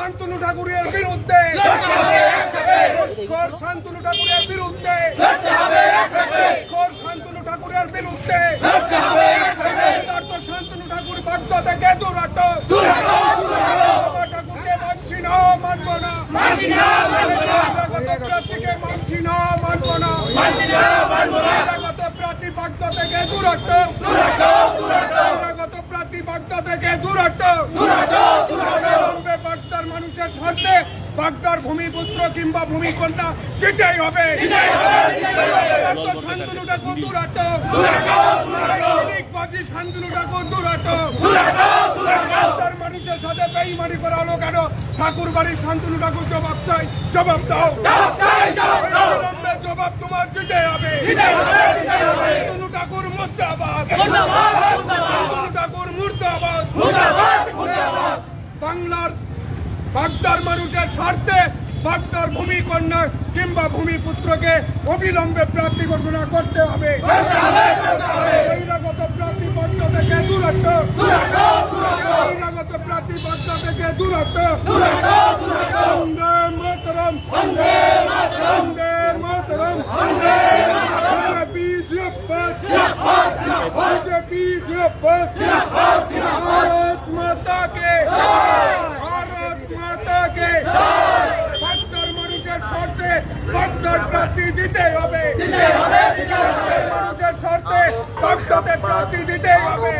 শান্তনু ঠাকুরের বিরুদ্ধে, শান্তনু ঠাকুরের বিরুদ্ধে, শান্তনু ঠাকুরের বিরুদ্ধে, শান্তনু ঠাকুর বাধ্য থেকে দূরাট, ঠাকুরকে মানছি না, মানব না, প্রার্থীকে মানছি না, মানব না, প্রার্থী বাধ্য থেকে দূরাট, প্রার্থী বাধ্য থেকে দূরাট, বাগদার মানুষের স্বার্থে বাগদার ভূমিপুত্র কিংবা ভূমিকন্যা দিতেই হবে। শান্তনু ঠাকুর দূরাট, শান্তনু ঠাকুর দূরাট, বাগদার মানুষের সাথে বেইমানি করা হলো কেন? ঠাকুর বাড়ির শান্তনু ঠাকুর জবাব চাই, জবাব দাও, জবাব তোমার দিতে হবে। শান্তনু ঠাকুর মুর্দাবাদ, শান্তনু ঠাকুর মুর্দাবাদ। বাংলার বাগদার মানুষের স্বার্থে বাগদার ভূমিকন্যা কিংবা ভূমিপুত্রকে অবিলম্বে প্রার্থী ঘোষণা করতে হবে। বহিরাগত প্রার্থী পক্ষ থেকে দূরাট, বহিরাগত প্রার্থী পক্ষ থেকে দূরাট। বন্দে মাতরম, বন্দে মাতরম, বন্দে মাতরম। বিজেপি জিন্দাবাদ, বিজেপি জিন্দাবাদ। ভারত মাতা কে, ভারত মাতা কে। বাগদার মানুষের স্বার্থে বাগদার প্রার্থী দিতে হবে, মানুষের স্বার্থে বাগদাতে প্রার্থী দিতে হবে।